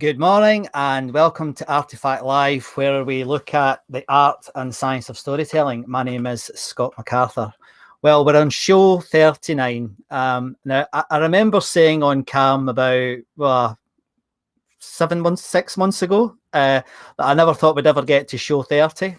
Good morning and welcome to Artifact Live, where we look at the art and science of storytelling. My name is Scott MacArthur. Well, we're on show 39. Now, I remember saying on cam about 6 months ago that I never thought we'd ever get to show 30.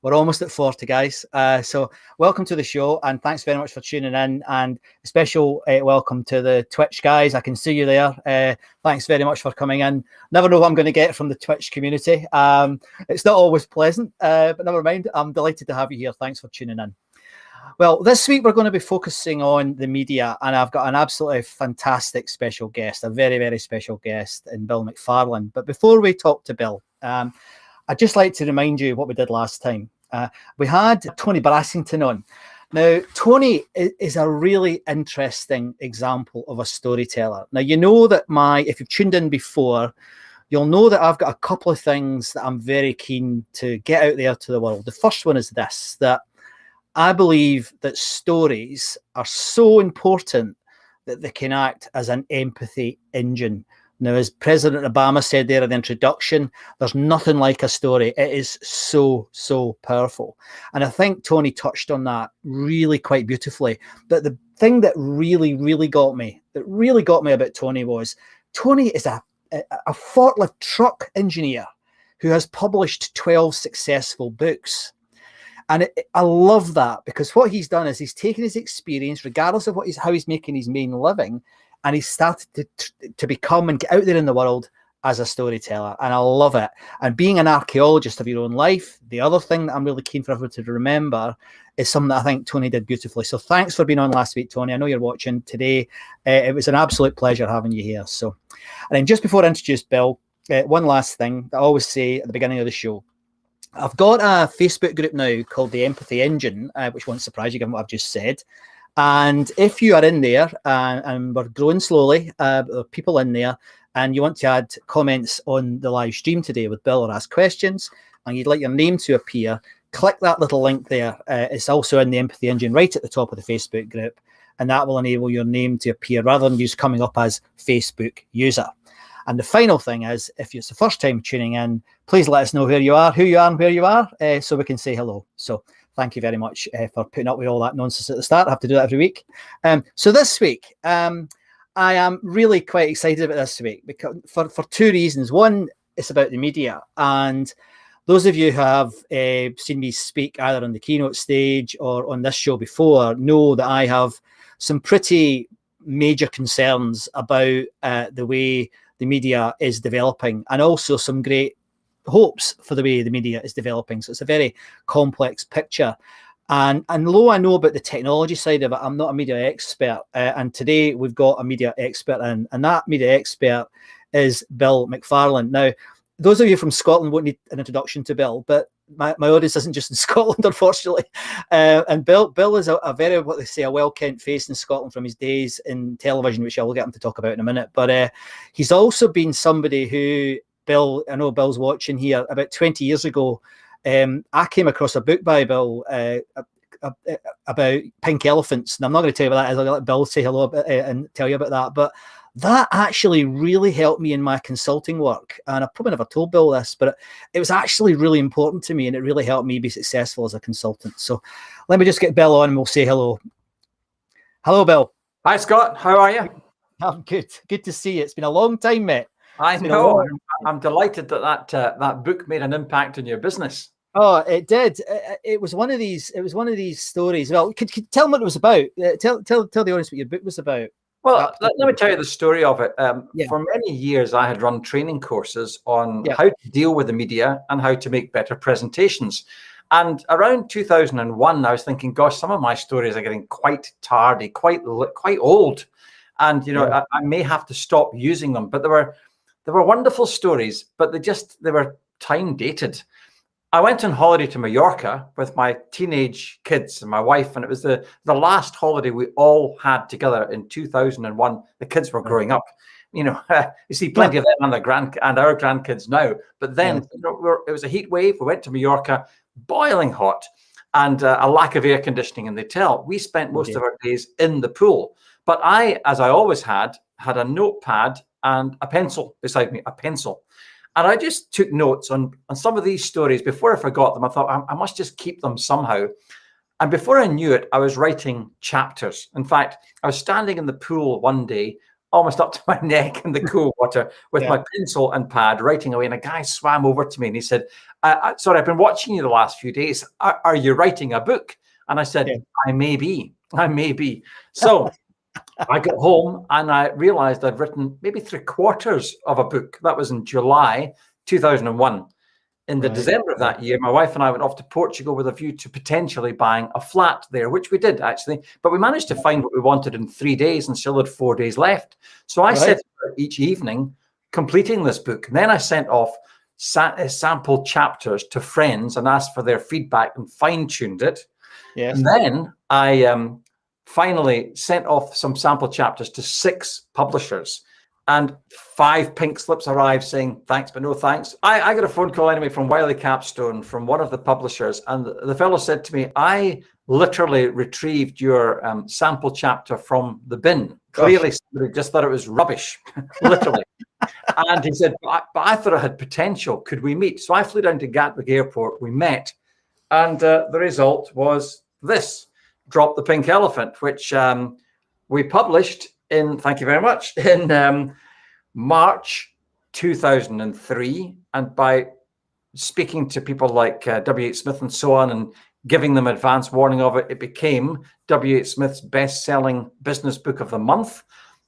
We're almost at 40, guys. So welcome to the show, and thanks very much for tuning in. And a special welcome to the Twitch guys. I can see you there. Thanks very much for coming in. Never know what I'm going to get from the Twitch community. It's not always pleasant, but never mind. I'm delighted to have you here. Thanks for tuning in. Well, this week we're going to be focusing on the media, and I've got an absolutely fantastic special guest, a very, very special guest in Bill McFarlan. But before we talk to Bill, I'd just like to remind you what we did last time. We had Tony Brassington on. Now, Tony is a really interesting example of a storyteller. Now, you know that if you've tuned in before, you'll know that I've got a couple of things that I'm very keen to get out there to the world. The first one is this, that I believe that stories are so important that they can act as an empathy engine. Now, as President Obama said there in the introduction, there's nothing like a story. It is so, so powerful. And I think Tony touched on that really quite beautifully. But the thing that really got me about Tony was Tony is a forklift truck engineer who has published 12 successful books. And I love that, because what he's done is he's taken his experience, regardless of how he's making his main living, and he's started to become and get out there in the world as a storyteller. And I love it. And being an archaeologist of your own life, the other thing that I'm really keen for everyone to remember is something that I think Tony did beautifully. So thanks for being on last week, Tony. I know you're watching today. It was an absolute pleasure having you here. So, and then just before I introduce Bill, one last thing that I always say at the beginning of the show. I've got a Facebook group now called the Empathy Engine, which won't surprise you given what I've just said. And if you are in there, and we're growing slowly, there are people in there, and you want to add comments on the live stream today with Bill or ask questions, and you'd like your name to appear, click that little link there. It's also in the Empathy Engine right at the top of the Facebook group, and that will enable your name to appear rather than just coming up as Facebook user. And the final thing is, if it's the first time tuning in, please let us know who you are, and where you are, so we can say hello. So thank you very much for putting up with all that nonsense at the start. I have to do that every week. So this week, I am really quite excited about this week because for two reasons. One, it's about the media. And those of you who have seen me speak either on the keynote stage or on this show before know that I have some pretty major concerns about the way the media is developing, and also some great hopes for the way the media is developing. So it's a very complex picture. And though I know about the technology side of it, I'm not a media expert. And today we've got a media expert in, and that media expert is Bill McFarlan. Now, those of you from Scotland won't need an introduction to Bill, but my audience isn't just in Scotland, unfortunately. And Bill is a very, what they say, a well-kent face in Scotland from his days in television, which I will get him to talk about in a minute. But he's also been somebody who, Bill, I know Bill's watching here, about 20 years ago, I came across a book by Bill about pink elephants. And I'm not going to tell you about that, as I'll let Bill say hello and tell you about that. But that actually really helped me in my consulting work. And I probably never told Bill this, but it was actually really important to me, and it really helped me be successful as a consultant. So let me just get Bill on and we'll say hello. Hello, Bill. Hi, Scott. How are you? I'm good. Good to see you. It's been a long time, mate. I know. I'm delighted that book made an impact on your business. Oh, it did. It was one of these. It was one of these stories. Well, could you tell them what it was about? Tell the audience what your book was about. Well, let me tell you the story of it. For many years, I had run training courses on how to deal with the media and how to make better presentations. And around 2001, I was thinking, gosh, some of my stories are getting quite tardy, quite old. And, you know, I may have to stop using them. But they were wonderful stories, but they were time dated. I went on holiday to Mallorca with my teenage kids and my wife, and it was the last holiday we all had together in 2001. The kids were growing up. You know, you see plenty of them and our grandkids now. But then you know, it was a heat wave. We went to Mallorca, boiling hot, and a lack of air conditioning in the hotel. We spent most of our days in the pool. But I, as I always had a notepad and a pencil beside me, a pencil. And I just took notes on some of these stories. Before I forgot them, I thought I must just keep them somehow. And before I knew it, I was writing chapters. In fact, I was standing in the pool one day, almost up to my neck in the cool water with my pencil and pad writing away. And a guy swam over to me and he said, sorry, I've been watching you the last few days. Are you writing a book? And I said, I may be. So I got home and I realized I'd written maybe 3/4 of a book. That was in July 2001. In the December of that year, my wife and I went off to Portugal with a view to potentially buying a flat there, which we did actually. But we managed to find what we wanted in 3 days and still had 4 days left. So I set about each evening completing this book. And then I sent off sample chapters to friends and asked for their feedback and fine-tuned it. Yes. And then I finally sent off some sample chapters to 6 publishers. And 5 pink slips arrived saying, thanks, but no thanks. I got a phone call anyway from Wiley Capstone, from one of the publishers. And the fellow said to me, I literally retrieved your sample chapter from the bin. Clearly, somebody just thought it was rubbish, literally. And he said, but I thought it had potential. Could we meet? So I flew down to Gatwick Airport. We met. And the result was this, Drop the Pink Elephant, which we published in, thank you very much, in March 2003. And by speaking to people like W.H. Smith and so on and giving them advance warning of it, it became W.H. Smith's best-selling business book of the month.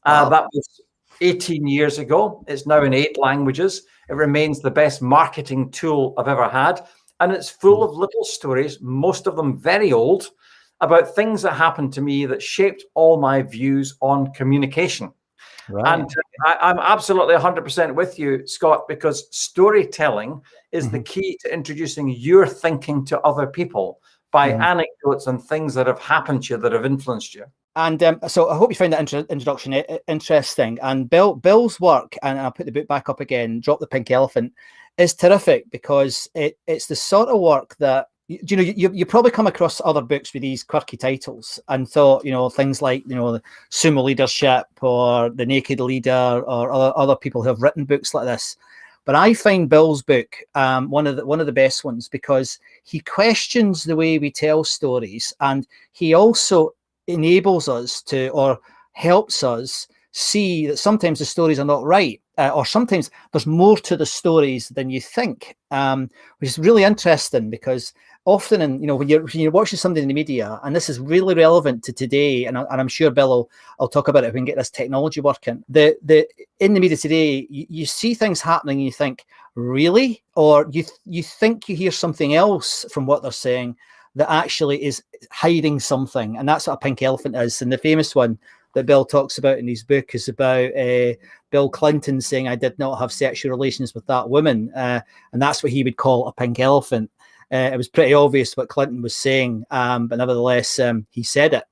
That was 18 years ago. It's now in 8 languages. It remains the best marketing tool I've ever had. And it's full of little stories, most of them very old, about things that happened to me that shaped all my views on communication. And I'm absolutely 100% with you, Scott, because storytelling is the key to introducing your thinking to other people by anecdotes and things that have happened to you that have influenced you. And so I hope you found that introduction interesting. And Bill's work, and I'll put the book back up again, Drop the Pink Elephant, is terrific because it's the sort of work that, you probably come across other books with these quirky titles and thought, things like, the Sumo Leadership or The Naked Leader or other people who have written books like this. But I find Bill's book one of the best ones because he questions the way we tell stories, and he also enables us to, or helps us see that sometimes the stories are not right, or sometimes there's more to the stories than you think, which is really interesting because often, when you're watching something in the media, and this is really relevant to today, and I'm sure Bill will talk about it if we can get this technology working. In the media today, you see things happening and you think, really? Or you think you hear something else from what they're saying that actually is hiding something, and that's what a pink elephant is. And the famous one that Bill talks about in his book is about Bill Clinton saying, "I did not have sexual relations with that woman," and that's what he would call a pink elephant. It was pretty obvious what Clinton was saying, but nevertheless, he said it.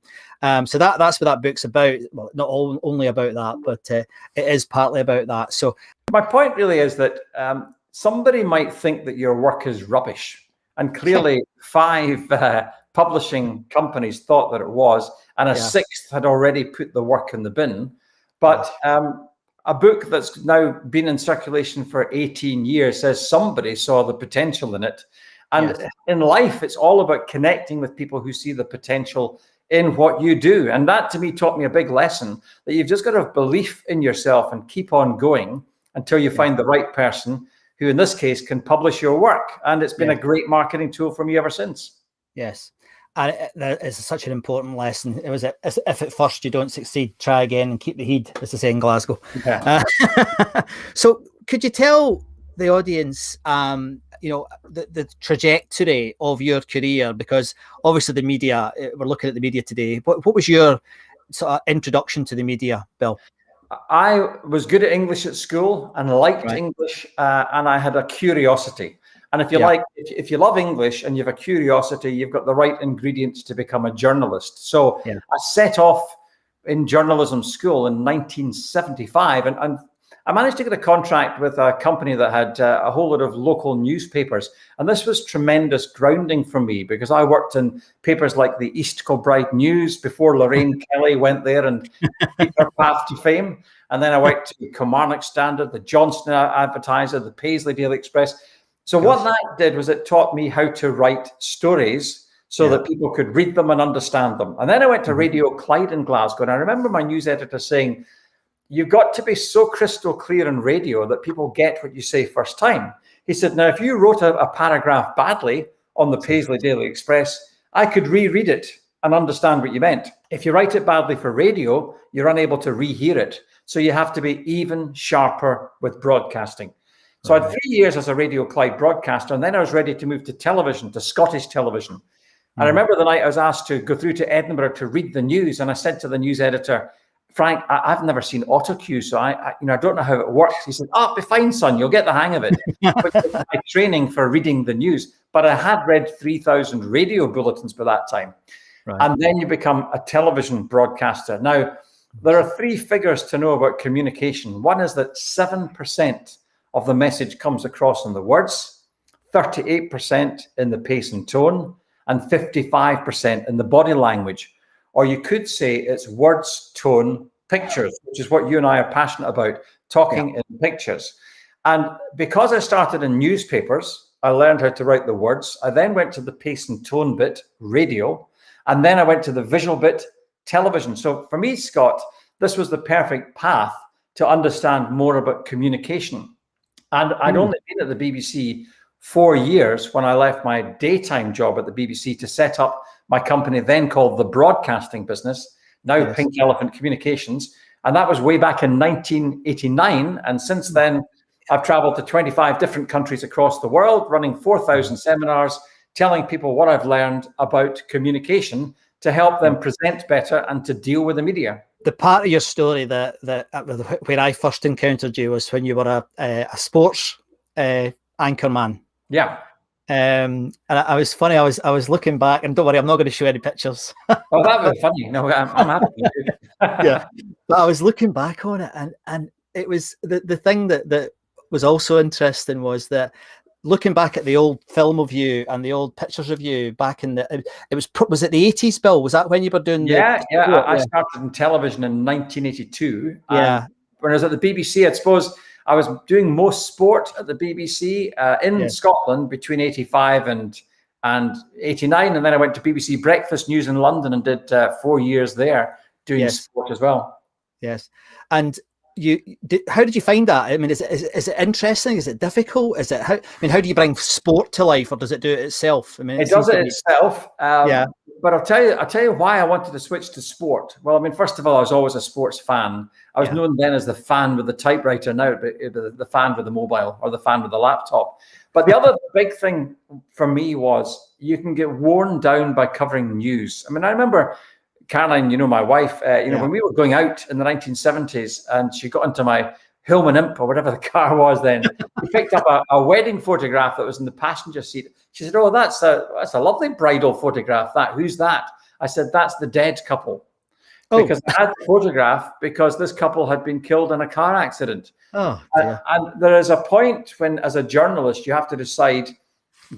So that's what that book's about. Well, not only about that, but it is partly about that. So my point really is that somebody might think that your work is rubbish, and clearly 5 publishing companies thought that it was, and a 6th had already put the work in the bin. But a book that's now been in circulation for 18 years says somebody saw the potential in it. And in life, it's all about connecting with people who see the potential in what you do. And that, to me, taught me a big lesson that you've just got to have belief in yourself and keep on going until you find the right person who, in this case, can publish your work. And it's been a great marketing tool for me ever since. Yes. And that is such an important lesson. It was, if at first you don't succeed, try again and keep the heed, as they say in Glasgow. Yeah. So could you tell the audience, the trajectory of your career? Because obviously the media, we're looking at the media today. What was your sort of introduction to the media, Bill? I was good at English at school and liked English, and I had a curiosity. And if you if you love English and you have a curiosity, you've got the right ingredients to become a journalist. So I set off in journalism school in 1975, and I managed to get a contract with a company that had a whole lot of local newspapers. And this was tremendous grounding for me because I worked in papers like the East Kilbride News before Lorraine Kelly went there and beat her path to fame. And then I went to Kilmarnock Standard, the Johnston Advertiser, the Paisley Daily Express. So what that did was it taught me how to write stories so that people could read them and understand them. And then I went to Radio Clyde in Glasgow. And I remember my news editor saying, you've got to be so crystal clear in radio that people get what you say first time. He said, now, if you wrote a paragraph badly on the Paisley Daily Express, I could reread it and understand what you meant. If you write it badly for radio, you're unable to rehear it. So you have to be even sharper with broadcasting. So I had 3 years as a Radio Clyde broadcaster, and then I was ready to move to television, to Scottish television. I remember the night I was asked to go through to Edinburgh to read the news, and I said to the news editor, Frank, I've never seen autocue, so I don't know how it works. He said, "Oh, it'll be fine, son. You'll get the hang of it." Which was my training for reading the news. But I had read 3,000 radio bulletins by that time. Right. And then you become a television broadcaster. Now, there are three figures to know about communication. One is that 7% of the message comes across in the words, 38% in the pace and tone, and 55% in the body language. Or you could say it's words, tone, pictures, which is what you and I are passionate about, talking in pictures. And because I started in newspapers, I learned how to write the words. I then went to the pace and tone bit, radio, and then I went to the visual bit, television. So for me, Scott, this was the perfect path to understand more about communication. And I'd only been at the BBC 4 years when I left my daytime job at the BBC to set up my company, then called the Broadcasting Business, now Pink Elephant Communications. And that was way back in 1989. And since then, I've traveled to 25 different countries across the world, running 4,000 seminars, telling people what I've learned about communication to help them present better and to deal with the media. The part of your story that where I first encountered you was when you were a sports anchorman. Yeah. And I was funny. I was looking back, and don't worry, I'm not going to show any pictures. Oh, that was funny. No, I'm happy. Yeah, but I was looking back on it, and it was the thing that was also interesting was that looking back at the old film of you and the old pictures of you back in was it the 80s, Bill? Was that when you were doing? I started in television in 1982. Yeah, when I was at the BBC, I suppose I was doing most sport at the BBC in Scotland between 85 and 89, and then I went to BBC Breakfast News in London and did 4 years there doing sport as well. Yes, and how did you find that? I mean, is it interesting? Is it difficult? How do you bring sport to life, or does it do it itself? I mean, it does it itself. But I'll tell you why I wanted to switch to sport. Well, I mean, first of all, I was always a sports fan. I was known then as the fan with the typewriter, now the fan with the mobile or the fan with the laptop. But the other big thing for me was you can get worn down by covering news. I mean, I remember Caroline, my wife, when we were going out in the 1970s and she got into my Hillman Imp or whatever the car was then, she picked up a wedding photograph that was in the passenger seat. She said, "Oh, that's a lovely bridal photograph. Who's that?" I said, "That's the dead couple." Because I had the photograph because this couple had been killed in a car accident. And there is a point when, as a journalist, you have to decide,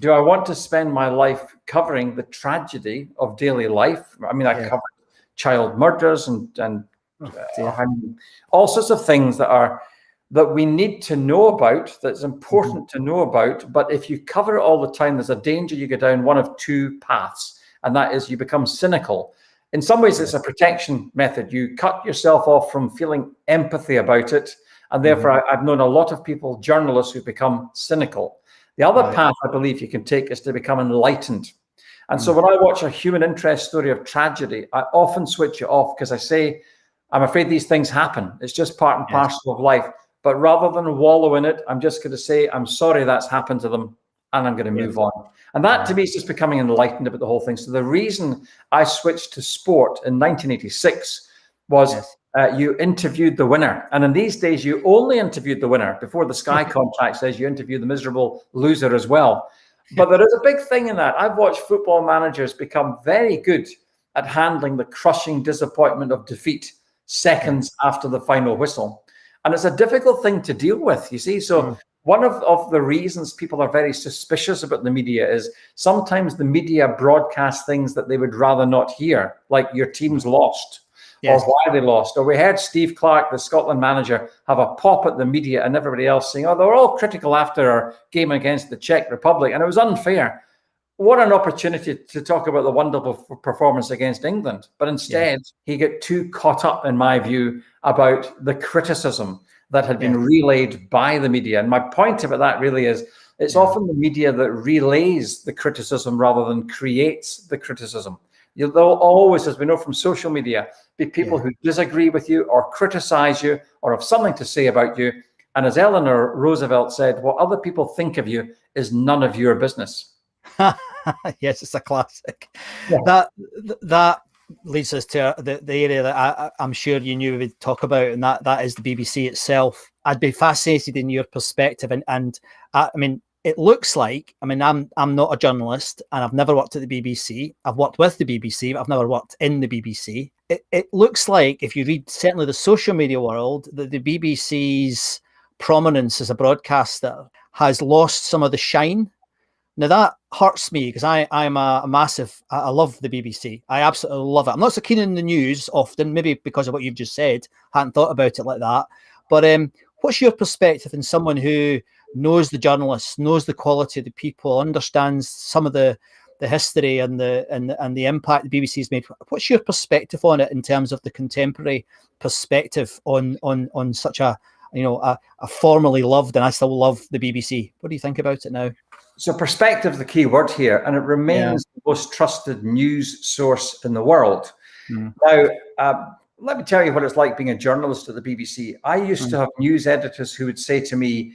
do I want to spend my life covering the tragedy of daily life? I mean, I covered child murders and all sorts of things that we need to know about, that's important to know about. But if you cover it all the time, there's a danger you go down one of two paths, and that is you become cynical. In some ways, it's a protection method. You cut yourself off from feeling empathy about it. And therefore, I've known a lot of people, journalists, who become cynical. The other path I believe you can take is to become enlightened. And so when I watch a human interest story of tragedy, I often switch it off because I say, I'm afraid these things happen. It's just part and parcel of life. But rather than wallow in it, I'm just going to say, I'm sorry that's happened to them, and I'm going to move on. And that to me is just becoming enlightened about the whole thing. So the reason I switched to sport in 1986 was you interviewed the winner. And in these days, you only interviewed the winner. Before the Sky contract says you interview the miserable loser as well. But there is a big thing in that. I've watched football managers become very good at handling the crushing disappointment of defeat seconds after the final whistle. And it's a difficult thing to deal with, you see. So one of the reasons people are very suspicious about the media is sometimes the media broadcast things that they would rather not hear, like your team's lost. Yes. Or why they lost. Or we heard Steve Clarke, the Scotland manager, have a pop at the media and everybody else saying, oh, they were all critical after our game against the Czech Republic, and it was unfair. What an opportunity to talk about the wonderful performance against England. But instead, he got too caught up, in my view, about the criticism that had been relayed by the media. And my point about that really is it's often the media that relays the criticism rather than creates the criticism. There'll always, as we know from social media, be people who disagree with you or criticize you or have something to say about you. And as Eleanor Roosevelt said, what other people think of you is none of your business. Yes, it's a classic. Yeah. That leads us to the area that I'm sure you knew we would talk about, and that is the BBC itself. I'd be fascinated in your perspective, and I mean, it looks like, I mean, I'm not a journalist and I've never worked at the BBC. I've worked with the BBC, but I've never worked in the BBC. It looks like, if you read certainly the social media world, that the BBC's prominence as a broadcaster has lost some of the shine. Now that hurts me because I'm a massive, I love the BBC. I absolutely love it. I'm not so keen on the news often, maybe because of what you've just said. I hadn't thought about it like that. But what's your perspective in someone who knows the journalists, knows the quality of the people, understands some of the history and the impact the BBC has made? What's your perspective on it in terms of the contemporary perspective on such a formerly loved, and I still love, the BBC? What do you think about it now? So perspective is the key word here, and it remains the most trusted news source in the world. Now, let me tell you what it's like being a journalist at the BBC. I used to have news editors who would say to me,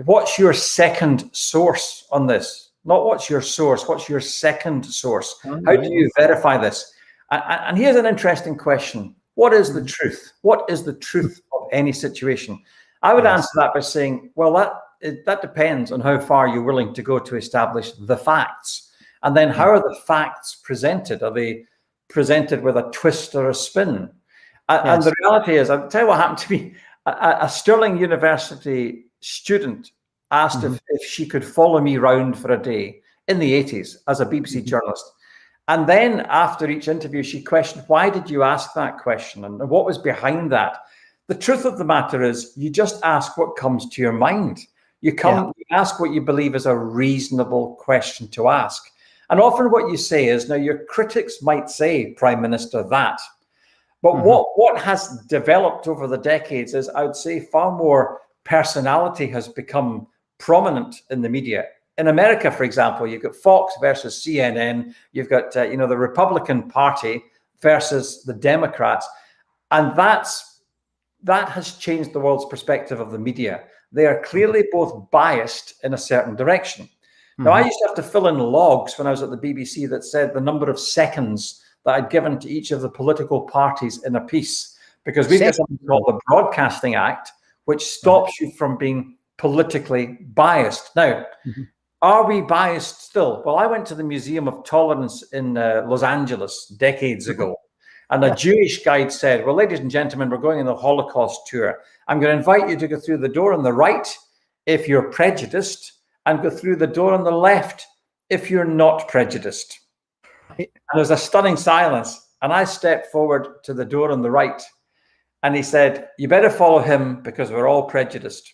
what's your second source on this? Not what's your source, what's your second source? How do you verify this? And here's an interesting question. What is the truth? What is the truth of any situation? I would answer that by saying, well, that depends on how far you're willing to go to establish the facts. And then how are the facts presented? Are they presented with a twist or a spin? And the reality is, I'll tell you what happened to me. A Stirling University student asked if she could follow me round for a day in the 80s as a BBC journalist. And then after each interview, she questioned, why did you ask that question? And what was behind that? The truth of the matter is, you just ask what comes to your mind. You ask what you believe is a reasonable question to ask. And often what you say is, now your critics might say, Prime Minister, that. But what has developed over the decades is, I would say, far more personality has become prominent in the media. In America, for example, you've got Fox versus CNN. You've got, the Republican Party versus the Democrats. And that has changed the world's perspective of the media. They are clearly both biased in a certain direction. Now, I used to have to fill in logs when I was at the BBC that said the number of seconds that I'd given to each of the political parties in a piece, because we've got something called the Broadcasting Act, which stops you from being politically biased. Now, are we biased still? Well, I went to the Museum of Tolerance in Los Angeles decades ago. And a Jewish guide said, well, ladies and gentlemen, we're going on the Holocaust tour. I'm going to invite you to go through the door on the right if you're prejudiced, and go through the door on the left if you're not prejudiced. And there was a stunning silence. And I stepped forward to the door on the right. And he said, you better follow him because we're all prejudiced.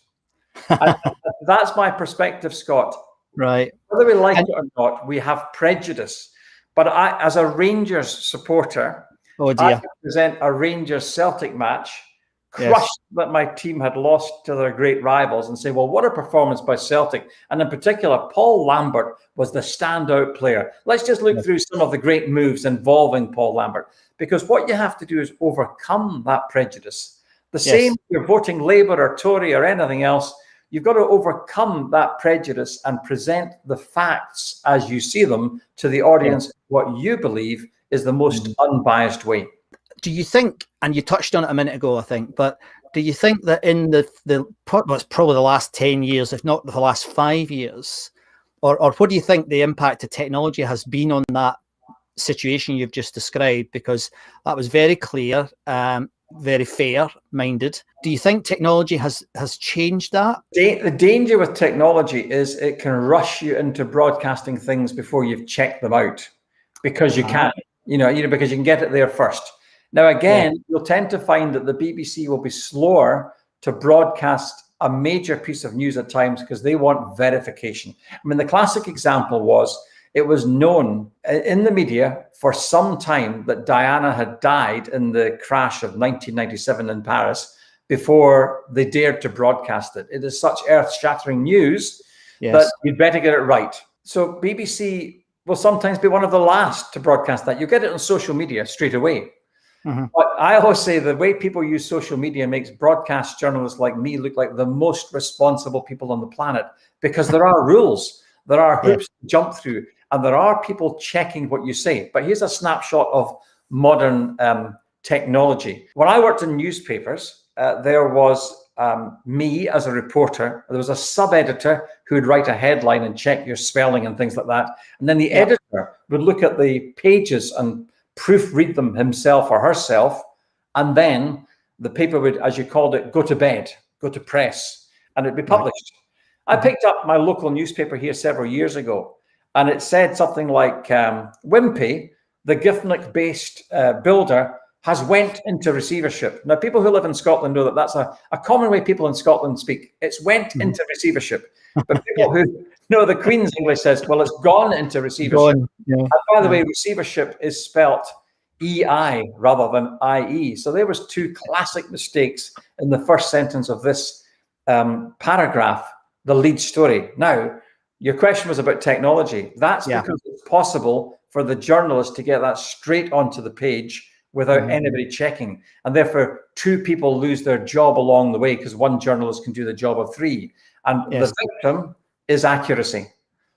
That's my perspective, Scott. Right. Whether we like it or not, we have prejudice. But I, as a Rangers supporter, I could present a Rangers Celtic match, crushed that my team had lost to their great rivals, and say, well, what a performance by Celtic. And in particular, Paul Lambert was the standout player. Let's just look through some of the great moves involving Paul Lambert, because what you have to do is overcome that prejudice. The same, if you're voting Labour or Tory or anything else, you've got to overcome that prejudice and present the facts as you see them to the audience, what you believe is the most unbiased way. Do you think, and you touched on it a minute ago, I think, but do you think that in what's probably the last 10 years, if not the last 5 years, or what do you think the impact of technology has been on that situation you've just described? Because that was very clear. very fair-minded. Do you think technology has changed that? The danger with technology is it can rush you into broadcasting things before you've checked them out, because you can, because you can get it there first. Now, again, you'll tend to find that the BBC will be slower to broadcast a major piece of news at times because they want verification. I mean, the classic example was, it was known in the media for some time that Diana had died in the crash of 1997 in Paris before they dared to broadcast it. It is such earth-shattering news that you'd better get it right. So BBC will sometimes be one of the last to broadcast that. You get it on social media straight away. But I always say the way people use social media makes broadcast journalists like me look like the most responsible people on the planet, because there are rules, there are hoops to jump through, and there are people checking what you say. But here's a snapshot of modern technology. When I worked in newspapers, there was me as a reporter. There was a sub-editor who would write a headline and check your spelling and things like that. And then the editor would look at the pages and proofread them himself or herself, and then the paper would, as you called it, go to bed, go to press, and it'd be published. I picked up my local newspaper here several years ago, and it said something like, Wimpy, the Giffnock-based builder, has went into receivership. Now, people who live in Scotland know that that's a common way people in Scotland speak. It's went into receivership. But people who know the Queen's English says, well, it's gone into receivership. And by the way, receivership is spelt EI rather than IE. So there was two classic mistakes in the first sentence of this paragraph, the lead story. Now, your question was about technology. That's because it's possible for the journalist to get that straight onto the page without anybody checking. And therefore, two people lose their job along the way because one journalist can do the job of three. And the victim is accuracy.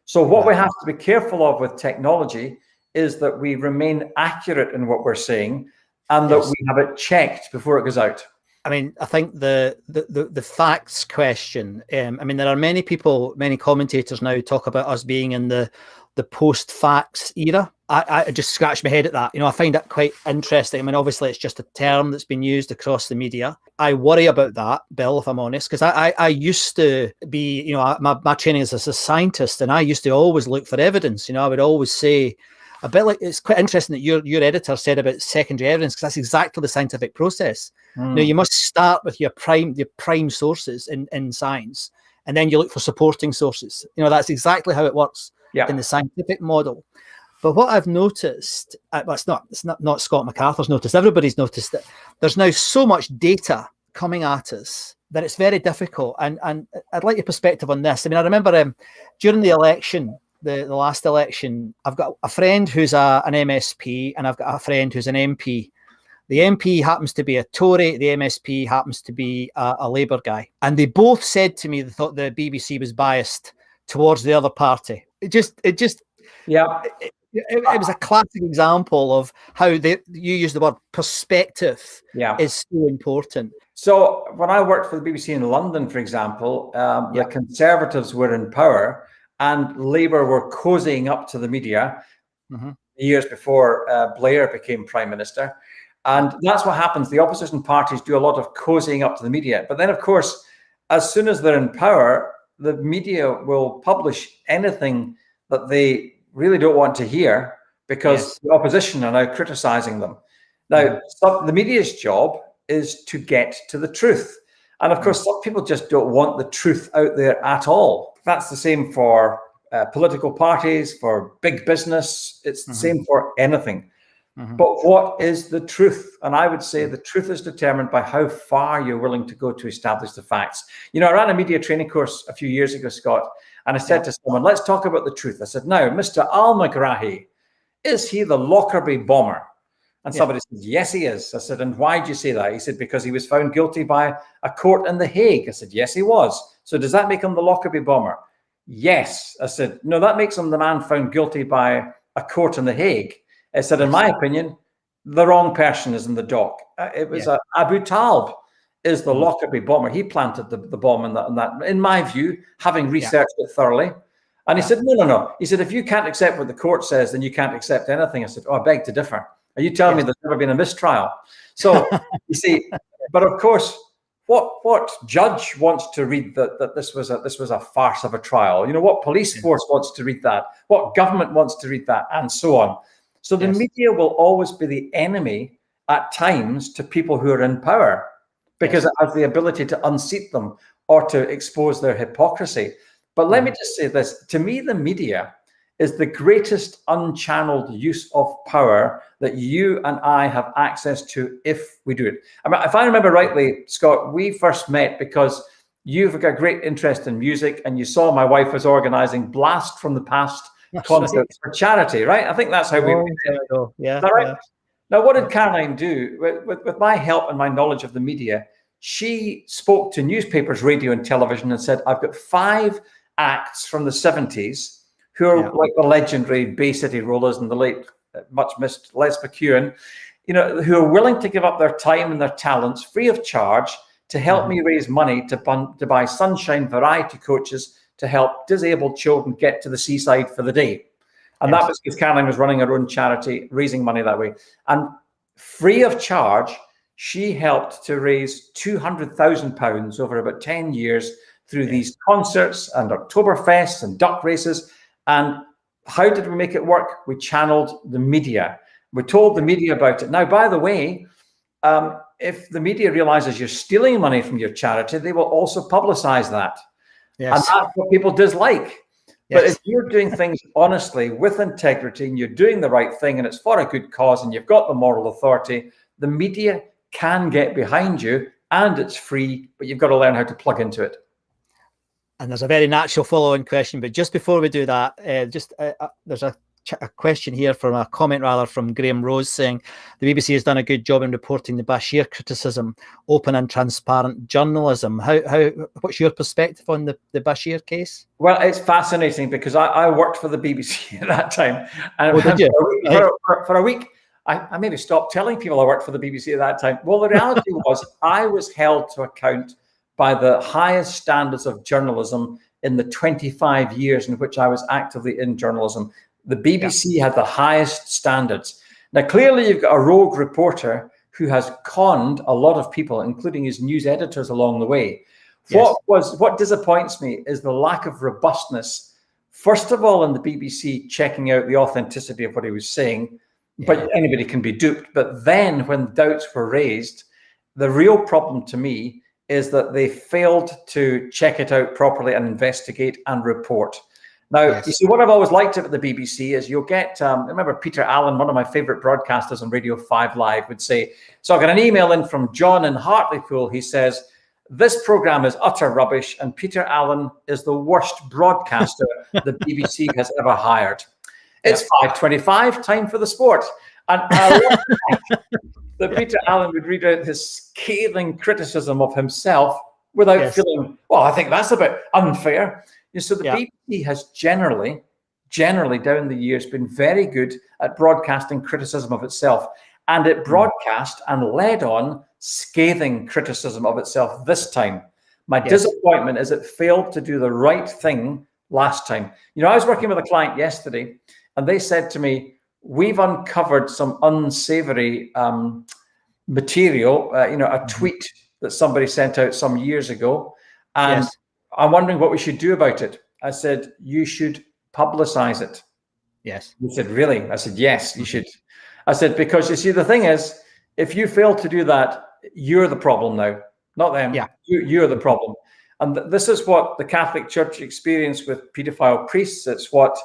So what we have to be careful of with technology is that we remain accurate in what we're saying, and that we have it checked before it goes out. I mean, I think the facts question, I mean, there are many people, many commentators now talk about us being in the post-facts era. I just scratch my head at that. I find that quite interesting. I mean, obviously, it's just a term that's been used across the media. I worry about that, Bill, if I'm honest, because I used to be, my training is as a scientist, and I used to always look for evidence. I would always say, a bit like, it's quite interesting that your editor said about secondary evidence, because that's exactly the scientific process. Now, you must start with your prime sources in science, and then you look for supporting sources. That's exactly how it works in the scientific model. But what I've noticed, it's not Scott MacArthur's noticed, everybody's noticed that there's now so much data coming at us that it's very difficult. And I'd like your perspective on this. I mean, I remember during the election, the last election, I've got a friend who's an MSP, and I've got a friend who's an MP. The MP happens to be a Tory, the MSP happens to be a Labour guy. And they both said to me they thought the BBC was biased towards the other party. It was a classic example of how you use the word perspective is so important. So when I worked for the BBC in London, for example, the Conservatives were in power and Labour were cozying up to the media years before Blair became Prime Minister. And that's what happens. The opposition parties do a lot of cozying up to the media. But then, of course, as soon as they're in power, the media will publish anything that they really don't want to hear, because the opposition are now criticizing them. Now, the media's job is to get to the truth. And of course, some people just don't want the truth out there at all. That's the same for political parties, for big business. It's the same for anything. But what is the truth? And I would say the truth is determined by how far you're willing to go to establish the facts. I ran a media training course a few years ago, Scott, and I said to someone, let's talk about the truth. I said, now, Mr. Al-Megrahi, is he the Lockerbie bomber? And somebody said, yes, he is. I said, and why did you say that? He said, because he was found guilty by a court in The Hague. I said, yes, he was. So does that make him the Lockerbie bomber? Yes. I said, no, that makes him the man found guilty by a court in The Hague. I said, in my opinion, the wrong person is in the dock. It was Abu Talib is the Lockerbie bomber. He planted the bomb in that, in my view, having researched it thoroughly. And he said, no. He said, if you can't accept what the court says, then you can't accept anything. I said, I beg to differ. Are you telling me there's never been a mistrial? So you see, but of course, what judge wants to read that this was a farce of a trial? You know, what police force wants to read that? What government wants to read that, and so on. So the media will always be the enemy at times to people who are in power, because it has the ability to unseat them or to expose their hypocrisy. But let me just say this: to me, the media is the greatest unchanneled use of power that you and I have access to if we do it. I mean, if I remember rightly, Scott, we first met because you've got a great interest in music and you saw my wife was organizing Blast from the Past concerts for charity, right? I think that's how we met. Yeah. Is that right? Now, what did Caroline do? With my help and my knowledge of the media, she spoke to newspapers, radio and television and said, I've got 5 acts from the 70s who are like the legendary Bay City Rollers and the late, much missed Les McEwen, you know, who are willing to give up their time and their talents free of charge to help me raise money to buy Sunshine variety coaches to help disabled children get to the seaside for the day. And that was because Caroline was running her own charity, raising money that way. And free of charge, she helped to raise £200,000 over about 10 years through these concerts and Oktoberfests and duck races. And how did we make it work? We channeled the media. We told the media about it. Now, by the way, if the media realizes you're stealing money from your charity, they will also publicize that. And that's what people dislike. But if you're doing things honestly, with integrity, and you're doing the right thing, and it's for a good cause, and you've got the moral authority, the media can get behind you, and it's free, but you've got to learn how to plug into it. And there's a very natural follow-on question, but just before we do that, there's a question here from a comment rather from Graham Rose saying the BBC has done a good job in reporting the Bashir criticism, open and transparent journalism. What's your perspective on the Bashir case? Well, it's fascinating because I worked for the BBC at that time, and for a week I maybe stopped telling people I worked for the BBC at that time. Well, the reality was I was held to account by the highest standards of journalism in the 25 years in which I was actively in journalism. The BBC had the highest standards. Now, clearly, you've got a rogue reporter who has conned a lot of people, including his news editors along the way. What disappoints me is the lack of robustness, first of all, in the BBC checking out the authenticity of what he was saying, but anybody can be duped. But then when doubts were raised, the real problem to me is that they failed to check it out properly and investigate and report. Now, you see, what I've always liked about the BBC is you'll get, I remember Peter Allen, one of my favorite broadcasters on Radio 5 Live, would say, so I got an email in from John in Hartlepool. He says, this program is utter rubbish and Peter Allen is the worst broadcaster the BBC has ever hired. It's 5:25, time for the sport. And I love that Peter Allen would read out his scathing criticism of himself without feeling, well, I think that's a bit unfair. So the BBC has generally down the years been very good at broadcasting criticism of itself. And it broadcast and led on scathing criticism of itself this time. My disappointment is it failed to do the right thing last time. You know, I was working with a client yesterday and they said to me, we've uncovered some unsavory material, a tweet that somebody sent out some years ago. And I'm wondering what we should do about it. I said, you should publicize it. Yes. He said, really? I said, yes, you should. I said, because you see, the thing is, if you fail to do that, you're the problem now, not them. Yeah. You're the problem. And this is what the Catholic Church experienced with paedophile priests. It's what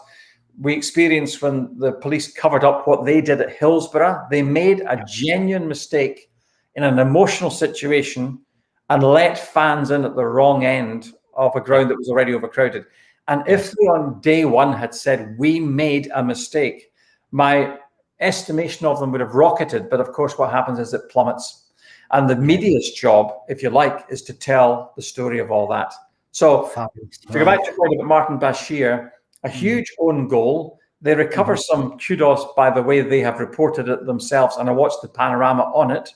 we experienced when the police covered up what they did at Hillsborough. They made a genuine mistake in an emotional situation and let fans in at the wrong end of a ground that was already overcrowded. And if they on day one had said, we made a mistake, my estimation of them would have rocketed. But of course, what happens is it plummets. And the media's job, if you like, is to tell the story of all that. So to go back to the point about Martin Bashir, a huge own goal. They recover some kudos by the way they have reported it themselves. And I watched the panorama on it.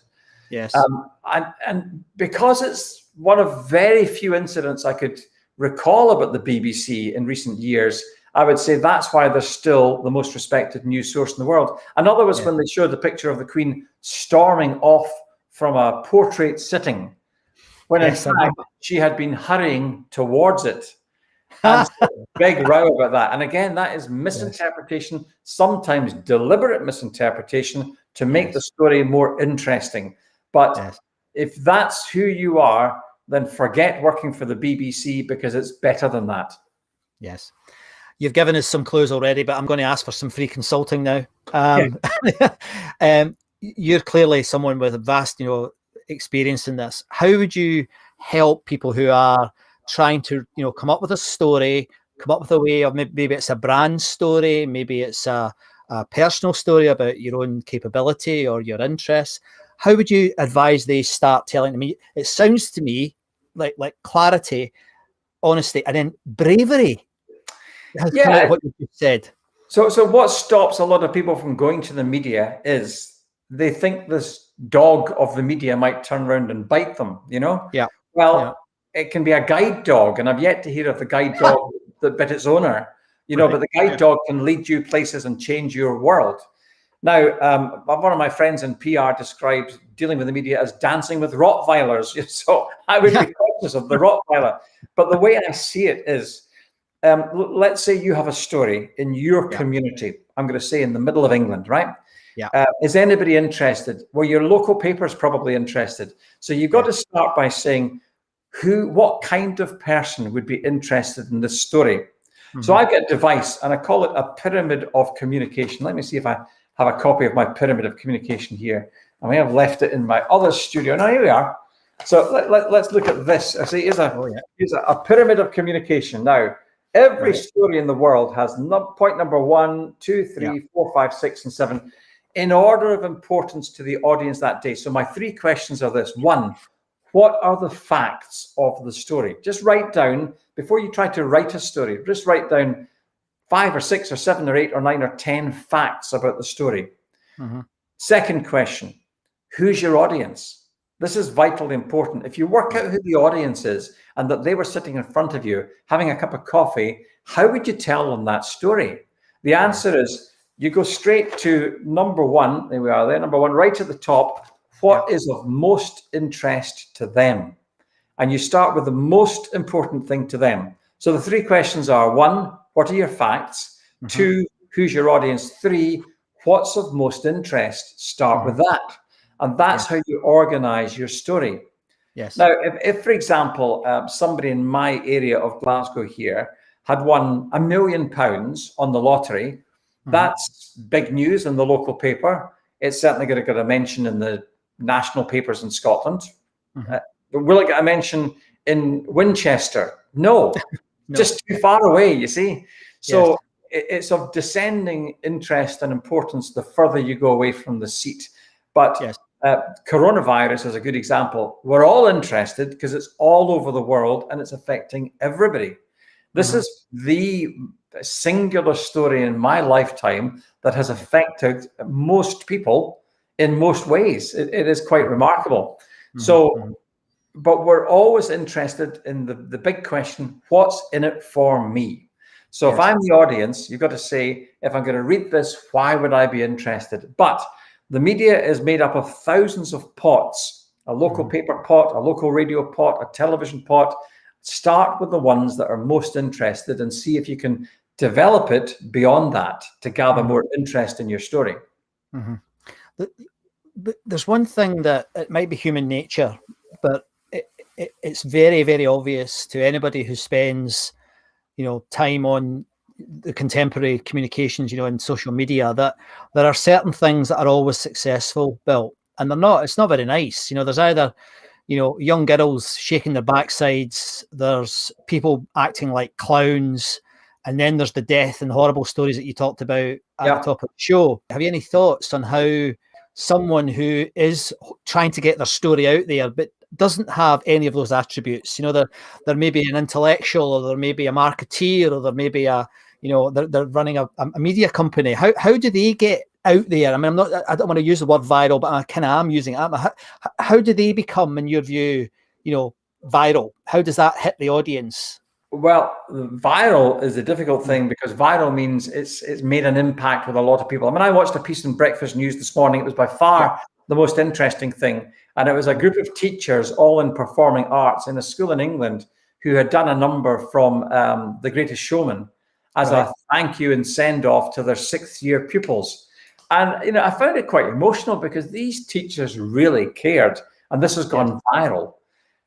Yes. And because it's one of very few incidents I could recall about the BBC in recent years, I would say that's why they're still the most respected news source in the world. Another was when they showed the picture of the Queen storming off from a portrait sitting, when in fact she had been hurrying towards it. And so big row about that. And again, that is misinterpretation, sometimes deliberate misinterpretation to make the story more interesting. But if that's who you are, then forget working for the BBC, because it's better than that. Yes. You've given us some clues already, but I'm going to ask for some free consulting now. You're clearly someone with a vast, experience in this. How would you help people who are trying to, come up with a story, come up with a way of maybe it's a brand story, maybe it's a personal story about your own capability or your interests? How would you advise they start telling them? It sounds to me like clarity, honesty, and then bravery. That's kind of what you just said. So what stops a lot of people from going to the media is they think this dog of the media might turn around and bite them, It can be a guide dog, and I've yet to hear of the guide dog that bit its owner, but the guide dog can lead you places and change your world. Now, one of my friends in PR describes dealing with the media as dancing with Rottweilers. So I would be conscious of the Rottweiler. But the way I see it is, let's say you have a story in your community. I'm going to say in the middle of England, right? Is anybody interested? Well, your local paper is probably interested. So you've got to start by saying, what kind of person would be interested in this story? So I've got a device, and I call it a pyramid of communication. Let me see if I have a copy of my pyramid of communication here. I may have left it in my other studio. Now, here we are. So let's look at this. I see here's a pyramid of communication. Now, every story in the world has point number 1, 2, 3, 4, 5, 6, and 7 in order of importance to the audience that day. So my 3 questions are this. 1, what are the facts of the story? Just write down, before you try to write a story, just write down 5 or 6 or 7 or 8 or 9 or 10 facts about the story. Second question, who's your audience? This is vitally important. If you work out who the audience is and that they were sitting in front of you having a cup of coffee, how would you tell them that story? The answer is you go straight to number 1. There we are there. Number 1, right at the top. What is of most interest to them? And you start with the most important thing to them. So the 3 questions are: 1, what are your facts? 2, who's your audience? 3, what's of most interest? Start with that. And that's how you organize your story. Now, if for example, somebody in my area of Glasgow here had won £1 million on the lottery, that's big news in the local paper. It's certainly going to get a mention in the national papers in Scotland. Will it get a mention in Winchester? No, just too far away, you see. So it's of descending interest and importance the further you go away from the seat. But coronavirus is a good example. We're all interested because it's all over the world and it's affecting everybody. This is the singular story in my lifetime that has affected most people in most ways. It is quite remarkable. So, but we're always interested in the big question, what's in it for me? So if I'm the audience, you've got to say, if I'm going to read this, why would I be interested? But the media is made up of thousands of pots, a local paper pot, a local radio pot, a television pot. Start with the ones that are most interested and see if you can develop it beyond that to gather more interest in your story. There's one thing that it might be human nature, but it's very, very obvious to anybody who spends, time on the contemporary communications, in social media, that there are certain things that are always successful, Bill, and it's not very nice. There's either, young girls shaking their backsides, there's people acting like clowns, and then there's the death and horrible stories that you talked about at the top of the show. Have you any thoughts on how someone who is trying to get their story out there but doesn't have any of those attributes, there may be an intellectual, or there may be a marketeer, or there may be they're running a media company. How do they get out there? I mean, I don't want to use the word viral, but I kind of am using it. How do they become, in your view, viral? How does that hit the audience? Well, viral is a difficult thing because viral means it's made an impact with a lot of people. I mean, I watched a piece in Breakfast News this morning. It was by far the most interesting thing. And it was a group of teachers, all in performing arts in a school in England, who had done a number from The Greatest Showman as a thank you and send off to their 6th year pupils. And, you know, I found it quite emotional because these teachers really cared. And this has gone viral.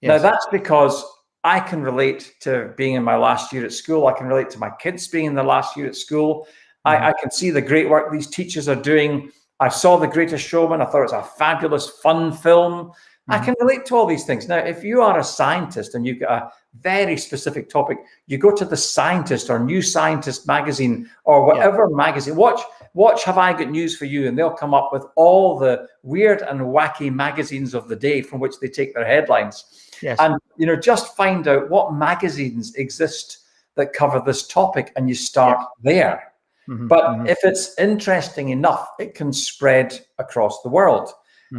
Now, that's because I can relate to being in my last year at school. I can relate to my kids being in the last year at school. I can see the great work these teachers are doing. I saw The Greatest Showman. I thought it was a fabulous, fun film. I can relate to all these things. Now, if you are a scientist and you've got a very specific topic, you go to The Scientist or New Scientist magazine or whatever magazine. Watch Have I Got News for You? And they'll come up with all the weird and wacky magazines of the day from which they take their headlines. And, you know, just find out what magazines exist that cover this topic and you start there. But if it's interesting enough, it can spread across the world.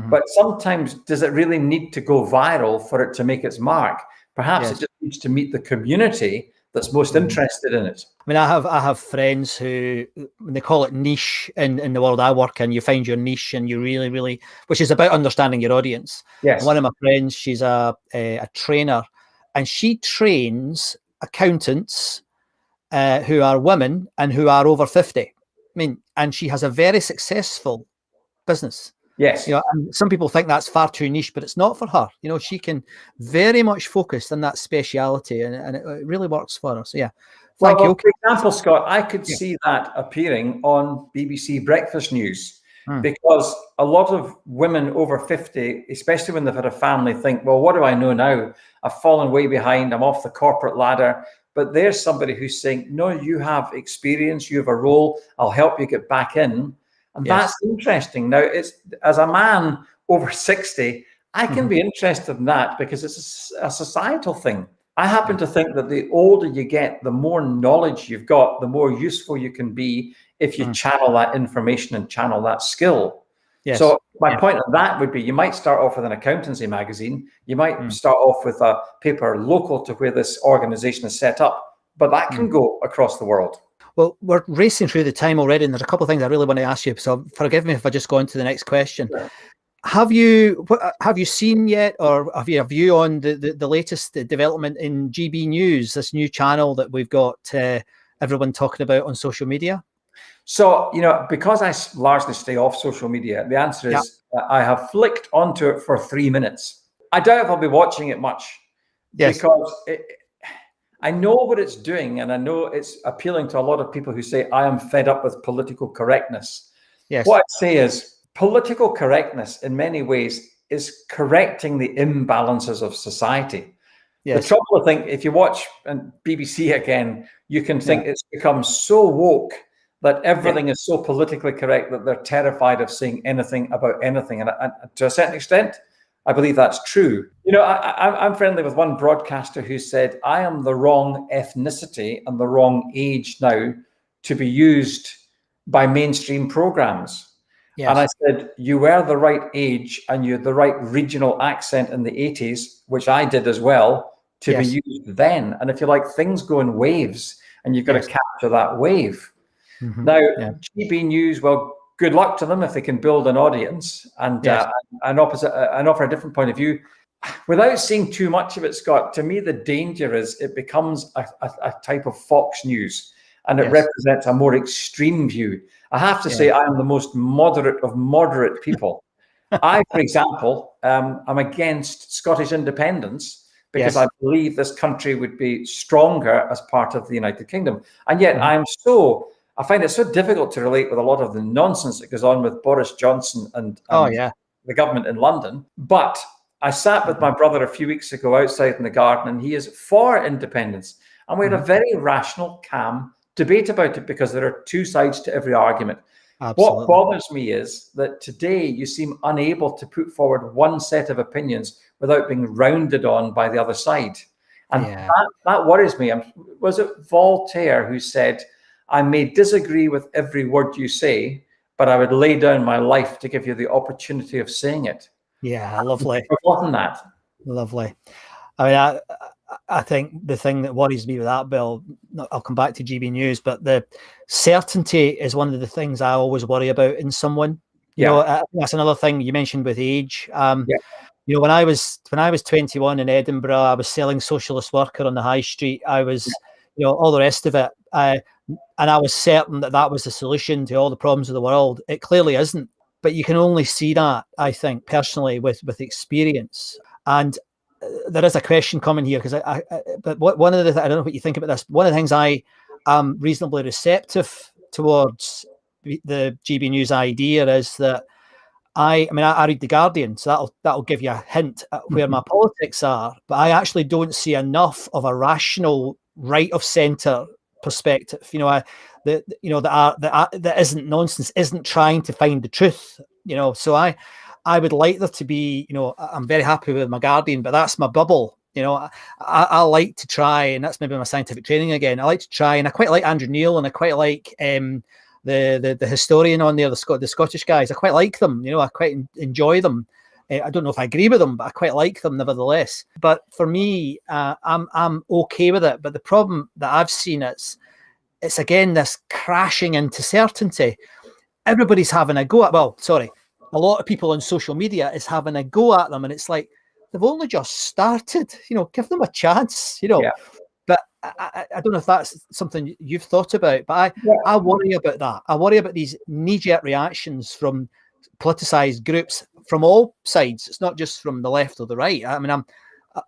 But sometimes, does it really need to go viral for it to make its mark? Perhaps it just needs to meet the community that's most interested in it. I mean, I have friends who, they call it niche in the world I work in. You find your niche and you really, which is about understanding your audience. And one of my friends, she's a trainer, and she trains accountants who are women and who are over 50. I mean, and she has a very successful business. You know, and some people think that's far too niche, but it's not for her. You know, she can very much focus on that speciality, and it really works for her. So thank you. For example, Scott, I could see that appearing on BBC Breakfast News because a lot of women over 50, especially when they've had a family, think, well, what do I know now? I've fallen way behind. I'm off the corporate ladder. But there's somebody who's saying, no, you have experience, you have a role. I'll help you get back in. And that's interesting. Now, it's as a man over 60, I can be interested in that because it's a societal thing. I happen to think that the older you get, the more knowledge you've got, the more useful you can be if you channel that information and channel that skill. So my point on that would be, you might start off with an accountancy magazine. You might start off with a paper local to where this organization is set up, but that can go across the world. Well, we're racing through the time already, and there's a couple of things I really want to ask you. So forgive me if I just go on to the next question. Have you seen yet, or have you a view on the latest development in GB News, this new channel that we've got everyone talking about on social media? So, you know, because I largely stay off social media, the answer is I have flicked onto it for 3 minutes. I doubt if I'll be watching it much because I know what it's doing, and I know it's appealing to a lot of people who say, I am fed up with political correctness. What I say is political correctness in many ways is correcting the imbalances of society. The trouble, I think, if you watch BBC again, you can think it's become so woke that everything is so politically correct that they're terrified of saying anything about anything. And to a certain extent, I believe that's true. You know, I'm friendly with one broadcaster who said, I am the wrong ethnicity and the wrong age now to be used by mainstream programs. And I said, you were the right age and you had the right regional accent in the 80s, which I did as well, to be used then. And if you like, things go in waves and you've got to capture that wave. Now, GB News, well, good luck to them if they can build an audience and offer a different point of view. Without seeing too much of it, Scott, to me, the danger is it becomes a type of Fox News, and it represents a more extreme view. I have to say, I am the most moderate of moderate people. I, for example, am against Scottish independence because I believe this country would be stronger as part of the United Kingdom. And yet I find it so difficult to relate with a lot of the nonsense that goes on with Boris Johnson and the government in London. But I sat with my brother a few weeks ago outside in the garden, and he is for independence. And we had a very rational, calm debate about it because there are two sides to every argument. What bothers me is that today you seem unable to put forward one set of opinions without being rounded on by the other side. And that worries me. Was it Voltaire who said, I may disagree with every word you say, but I would lay down my life to give you the opportunity of saying it. Yeah, lovely. I've forgotten that. Lovely. I mean, I think the thing that worries me with that, Bill, I'll come back to GB News, but the certainty is one of the things I always worry about in someone. You know, that's another thing you mentioned with age. You know, when I was 21 in Edinburgh, I was selling Socialist Worker on the high street. I was, you know, all the rest of it. And I was certain that that was the solution to all the problems of the world. It clearly isn't, but you can only see that, I think, personally with experience. And there is a question coming here, because but one of the, I don't know what you think about this. One of the things I am reasonably receptive towards the GB News idea is that I mean, I read The Guardian, so that'll give you a hint at where my politics are. But I actually don't see enough of a rational right of centre perspective. You know, that isn't nonsense, isn't trying to find the truth. You know, so I would like there to be. You know, I'm very happy with my Guardian, but that's my bubble. You know, I like to try, and that's maybe my scientific training again. I like to try, and I quite like Andrew Neil, and I quite like the historian on there, the Scottish guys. I quite like them. You know, I quite enjoy them. I don't know if I agree with them, but I quite like them nevertheless. But for me, I'm okay with it. But the problem that I've seen is it's again this crashing into certainty. Everybody's having a go at. Well, sorry, a lot of people on social media is having a go at them, and it's like they've only just started. You know, give them a chance. You know. Yeah. But I don't know if that's something you've thought about, but I worry about that. I worry about these knee-jerk reactions from politicized groups from all sides. It's not just from the left or the right. I mean, I'm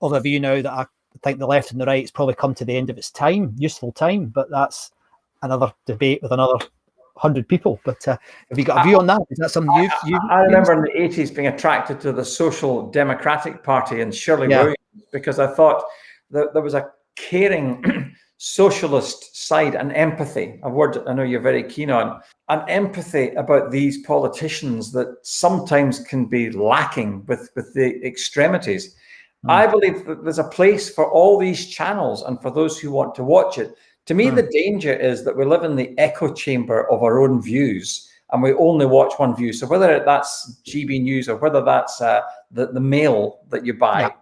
of a view now that I think the left and the right has probably come to the end of its time, useful time, but that's another debate with another 100 people. But have you got a view on that? Is that something you've I remember in the 80s being attracted to the Social Democratic Party and Shirley Williams, because I thought that there was a caring socialist side and empathy, a word I know you're very keen on, and empathy about these politicians that sometimes can be lacking with the extremities. I believe that there's a place for all these channels and for those who want to watch it. To me, the danger is that we live in the echo chamber of our own views and we only watch one view. So whether that's GB News or whether that's the mail that you buy,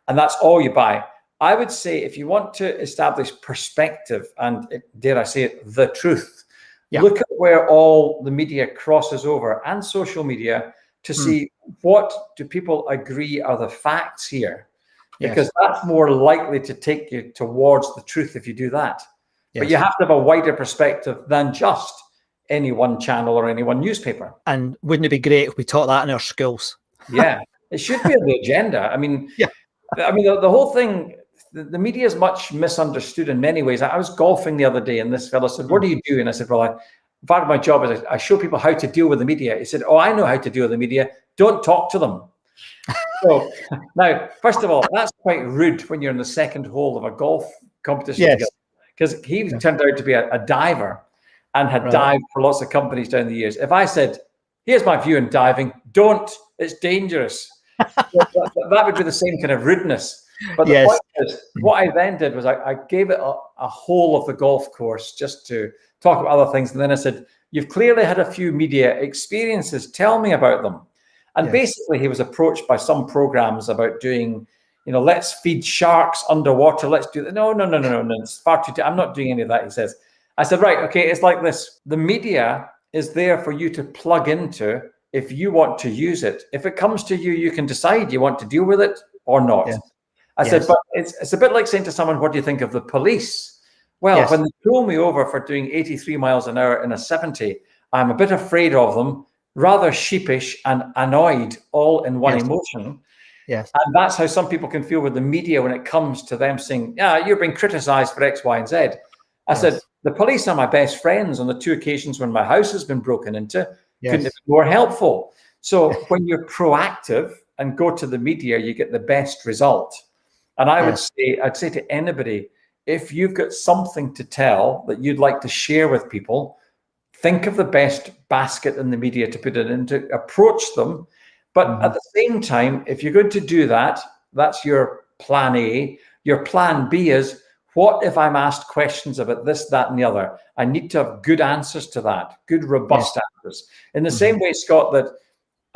and that's all you buy, I would say if you want to establish perspective and, dare I say it, the truth, look at where all the media crosses over and social media to see what do people agree are the facts here, because that's more likely to take you towards the truth if you do that. But you have to have a wider perspective than just any one channel or any one newspaper. And wouldn't it be great if we taught that in our schools? Yeah, it should be on the agenda. I mean, the whole thing, the media is much misunderstood in many ways. I was golfing the other day and this fellow said, "What do you do?" And I said, "Well, part of my job is I show people how to deal with the media." He said, "Oh, I know how to deal with the media. Don't talk to them." So now, first of all, that's quite rude when you're in the second hole of a golf competition. Because he turned out to be a diver and had dived for lots of companies down the years. If I said, "Here's my view on diving, don't, it's dangerous," that would be the same kind of rudeness. But the point is, what I then did was I gave it a whole of the golf course just to talk about other things. And then I said, "You've clearly had a few media experiences. Tell me about them." And basically he was approached by some programs about doing, you know, let's feed sharks underwater. Let's do that. No, it's far too, I'm not doing any of that, he says. I said, right, okay, it's like this. The media is there for you to plug into if you want to use it. If it comes to you, you can decide you want to deal with it or not. I said, but it's a bit like saying to someone, "What do you think of the police?" Well, when they pull me over for doing 83 miles an hour in a 70, I'm a bit afraid of them, rather sheepish and annoyed, all in one emotion. And that's how some people can feel with the media when it comes to them saying, "Yeah, you're being criticized for X, Y, and Z." I said, the police are my best friends on the 2 occasions when my house has been broken into. Couldn't it be more helpful? So when you're proactive and go to the media, you get the best result. And I would say, I'd say to anybody, if you've got something to tell that you'd like to share with people, think of the best basket in the media to put it into, approach them. But at the same time, if you're going to do that, that's your plan A. Your plan B is, what if I'm asked questions about this, that, and the other? I need to have good answers to that, good, robust answers. In the same way, Scott, that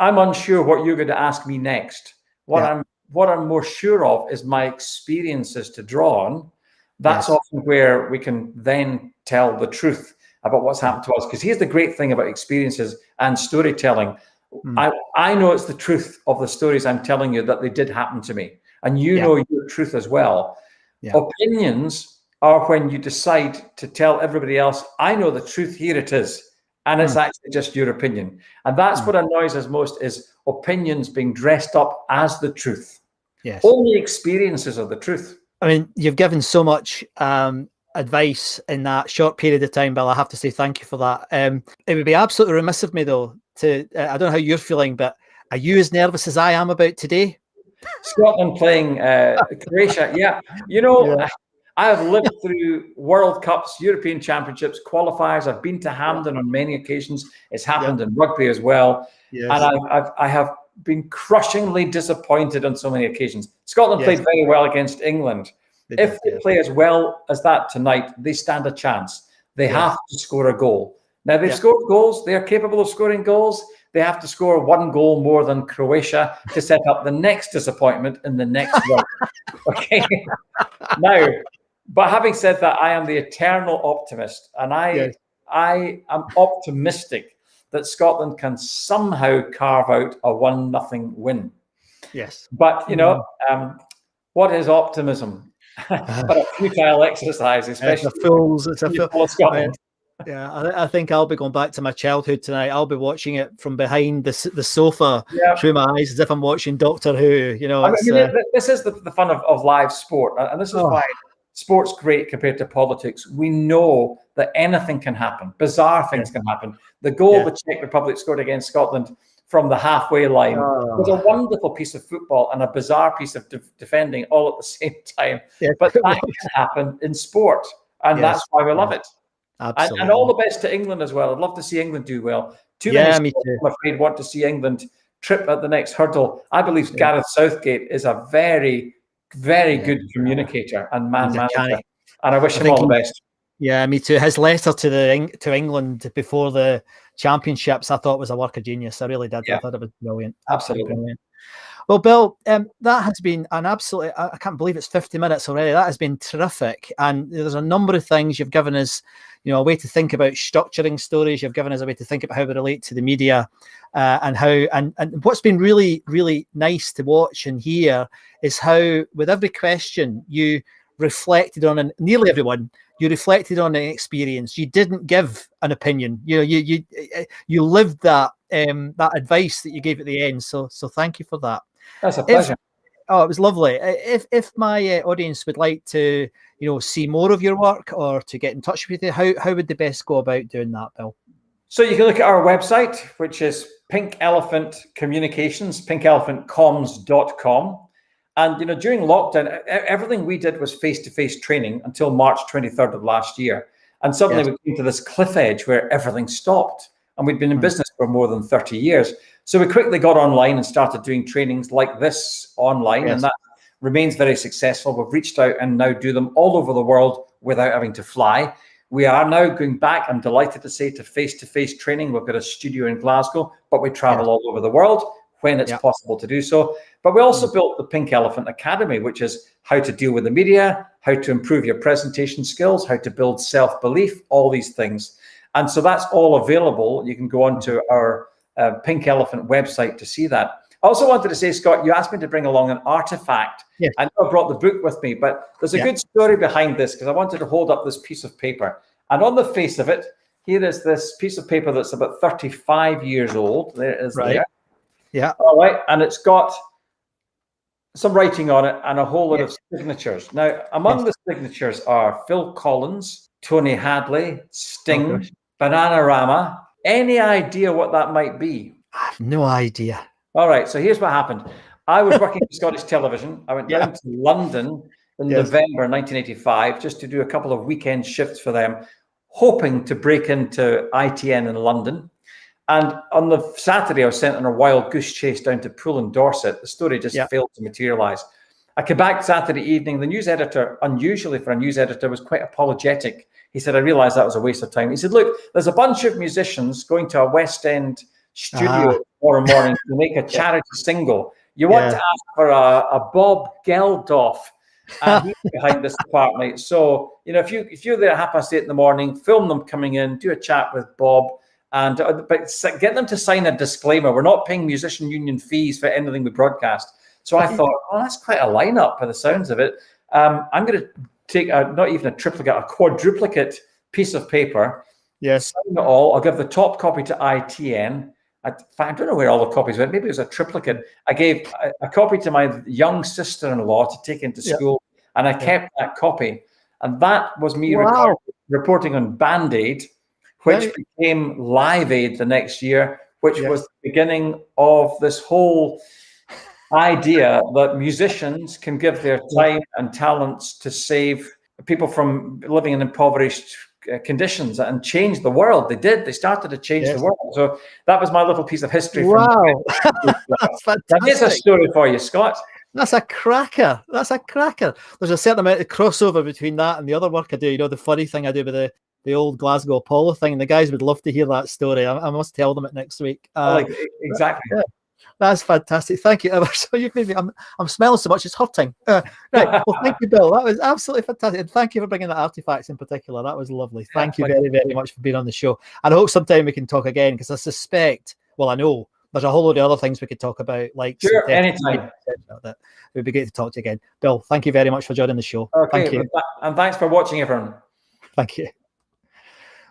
I'm unsure what you're going to ask me next. What I'm what I'm more sure of is my experiences to draw on. That's often where we can then tell the truth about what's happened to us. Because here's the great thing about experiences and storytelling. I know it's the truth of the stories I'm telling you that they did happen to me. And you know your truth as well. Opinions are when you decide to tell everybody else, I know the truth, here it is. And it's actually just your opinion. And that's what annoys us most, is opinions being dressed up as the truth. Only experiences are the truth. I mean, you've given so much advice in that short period of time, Bill. I have to say thank you for that. It would be absolutely remiss of me, though, to, I don't know how you're feeling, but are you as nervous as I am about today? Scotland playing Croatia. Yeah. You know, I have lived through World Cups, European Championships, qualifiers. I've been to Hampden on many occasions. It's happened in rugby as well. And I have been crushingly disappointed on so many occasions. Scotland played very well against England. If they play as well as that tonight, they stand a chance. They have to score a goal. Now, they've scored goals. They are capable of scoring goals. They have to score one goal more than Croatia to set up the next disappointment in the next one. Okay. Now, but having said that, I am the eternal optimist, and I am optimistic that Scotland can somehow carve out a 1-0 win. But you know, what is optimism? But a futile exercise, especially it's a fool. Scotland. I think I'll be going back to my childhood tonight. I'll be watching it from behind the sofa through my eyes, as if I'm watching Doctor Who. You know, this is the fun of live sport, and this is why sport's great compared to politics. We know that anything can happen. Bizarre things can happen. The goal the Czech Republic scored against Scotland from the halfway line was a wonderful piece of football and a bizarre piece of defending all at the same time. But that can happen in sport, and that's why we love it. And all the best to England as well. I'd love to see England do well. Too many people, I'm afraid, want to see England trip at the next hurdle. I believe Gareth Southgate is a very, very good communicator and manager, and I wish him all the best. Yeah, me too. His letter to England before the championships, I thought was a work of genius. I really did. I thought it was brilliant. Absolutely brilliant. Well, Bill, that has been an absolute, I can't believe it's 50 minutes already. That has been terrific. And there's a number of things you've given us, you know, a way to think about structuring stories. You've given us a way to think about how we relate to the media and how, and what's been really, really nice to watch and hear is how with every question you reflected on, and nearly everyone, you reflected on an experience. You didn't give an opinion. You know, you lived that that advice that you gave at the end. So thank you for that. That's a pleasure. It was lovely. If my audience would like to, you know, see more of your work or to get in touch with you, how would they best go about doing that, Bill? So you can look at our website, which is Pink Elephant Communications, pinkelephantcomms.com. And, you know, during lockdown, everything we did was face-to-face training until March 23rd of last year. And suddenly we came to this cliff edge where everything stopped. And we'd been in business for more than 30 years. So we quickly got online and started doing trainings like this online. And that remains very successful. We've reached out and now do them all over the world without having to fly. We are now going back, I'm delighted to say, to face-to-face training. We've got a studio in Glasgow, but we travel all over the world when it's possible to do so. But we also built the Pink Elephant Academy, which is how to deal with the media, how to improve your presentation skills, how to build self-belief, all these things. And so that's all available. You can go on to our Pink Elephant website to see that. I also wanted to say, Scott, you asked me to bring along an artifact. I know I brought the book with me, but there's a good story behind this because I wanted to hold up this piece of paper. And on the face of it, here is this piece of paper that's about 35 years old. There it is there. Yeah. All right. And it's got some writing on it and a whole lot of signatures. Now, among the signatures are Phil Collins, Tony Hadley, Sting, Bananarama. Any idea what that might be? I have no idea. All right. So here's what happened. I was working for Scottish Television. I went down to London in November 1985 just to do a couple of weekend shifts for them, hoping to break into ITN in London. And on the Saturday, I was sent on a wild goose chase down to Poole in Dorset. The story just failed to materialize. I came back Saturday evening. The news editor, unusually for a news editor, was quite apologetic. He said, I realized that was a waste of time. He said, look, there's a bunch of musicians going to a West End studio tomorrow morning to make a charity single. You want to ask for a Bob Geldof, and he's behind this department. So, you know, if you're there at 8:30 in the morning, film them coming in, do a chat with Bob, and but get them to sign a disclaimer. We're not paying musician union fees for anything we broadcast. So I thought, oh, that's quite a lineup by the sounds of it. I'm going to take not even a triplicate, a quadruplicate piece of paper. Yes. Sign it all. I'll give the top copy to ITN. I don't know where all the copies went. Maybe it was a triplicate. I gave a copy to my young sister-in-law to take into school, and I kept that copy. And that was me reporting on Band-Aid, which became Live Aid the next year, which was the beginning of this whole idea that musicians can give their time and talents to save people from living in impoverished conditions and change the world. They did. They started to change the world. So that was my little piece of history. Wow. That's fantastic. That is a story for you, Scott. That's a cracker. That's a cracker. There's a certain amount of crossover between that and the other work I do. You know, the funny thing I do with the old Glasgow Apollo thing. And the guys would love to hear that story. I must tell them it next week. Exactly. Yeah. That's fantastic. Thank you. So you've made me. I'm smelling so much. It's hurting. Right. Well, thank you, Bill. That was absolutely fantastic. And thank you for bringing the artifacts in particular. That was lovely. Thank you very, very much for being on the show. And I hope sometime we can talk again, because I suspect, well, I know there's a whole load of other things we could talk about, like anytime. That it would be great to talk to you again. Bill, thank you very much for joining the show. Okay, thank you. And thanks for watching, everyone. Thank you.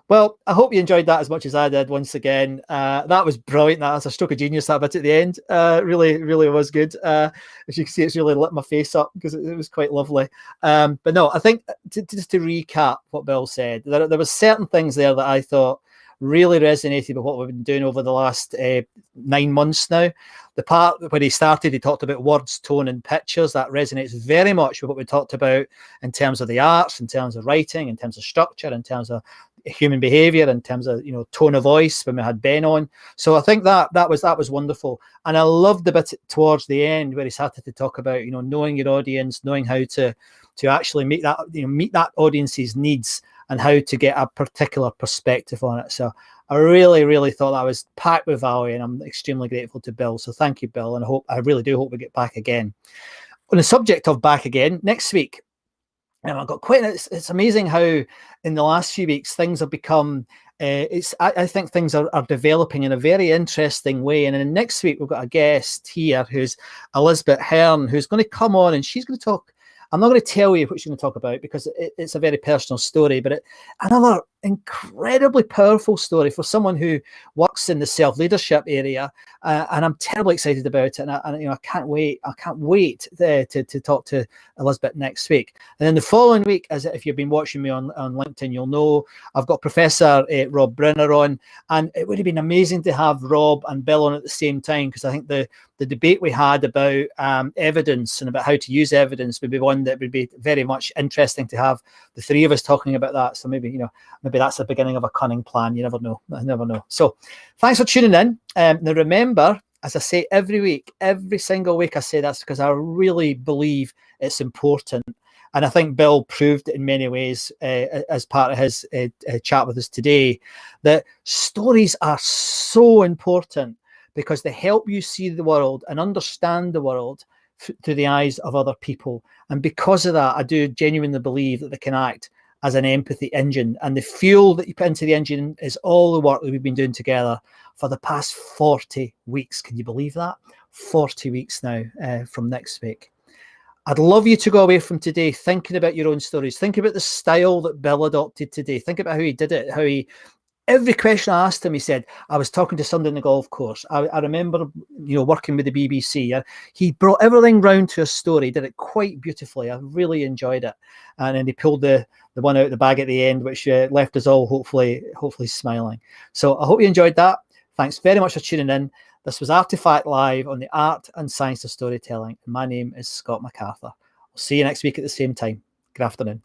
Well, I hope you enjoyed that as much as I did once again. That was brilliant. That's a stroke of genius, that bit at the end. Really, really was good. As you can see, it's really lit my face up because it was quite lovely. But no, I think just to recap what Bill said, there were certain things there that I thought really resonated with what we've been doing over the last 9 months now. The part where he started, he talked about words, tone, and pictures. That resonates very much with what we talked about in terms of the arts, in terms of writing, in terms of structure, in terms of human behavior, in terms of, you know, tone of voice when we had Ben on. So I think that was wonderful. And I loved the bit towards the end where he started to talk about, you know, knowing your audience, knowing how to actually meet that audience's needs and how to get a particular perspective on it. So I really, really thought that was packed with value, and I'm extremely grateful to Bill. So thank you, Bill. And I really do hope we get back again. On the subject of back again, next week, and I've got it's amazing how in the last few weeks things have become, I think things are developing in a very interesting way. And then next week, we've got a guest here who's Elizabeth Hearn, who's going to come on, and she's going to talk. I'm not going to tell you what she's going to talk about because it's a very personal story, but another incredibly powerful story for someone who works in the self-leadership area, and I'm terribly excited about it. And I can't wait. I can't wait to talk to Elizabeth next week. And then the following week, as if you've been watching me on LinkedIn, you'll know I've got Professor Rob Brunner on, and it would have been amazing to have Rob and Bill on at the same time, because I think the debate we had about evidence and about how to use evidence would be one that would be very much interesting to have the three of us talking about that. So maybe that's the beginning of a cunning plan. You never know. I never know. So thanks for tuning in. Now remember, as I say every week, every single week I say this because I really believe it's important. And I think Bill proved it in many ways as part of his chat with us today, that stories are so important because they help you see the world and understand the world through the eyes of other people. And because of that, I do genuinely believe that they can act as an empathy engine. And the fuel that you put into the engine is all the work that we've been doing together for the past 40 weeks. Can you believe that? 40 weeks now from next week. I'd love you to go away from today thinking about your own stories. Think about the style that Bill adopted today. Think about how he did it, every question I asked him, he said, I was talking to somebody in the golf course. I remember, working with the BBC. He brought everything round to a story, did it quite beautifully. I really enjoyed it. And then he pulled the one out of the bag at the end, which left us all hopefully smiling. So I hope you enjoyed that. Thanks very much for tuning in. This was Artifact Live on the Art and Science of Storytelling. My name is Scott MacArthur. We'll see you next week at the same time. Good afternoon.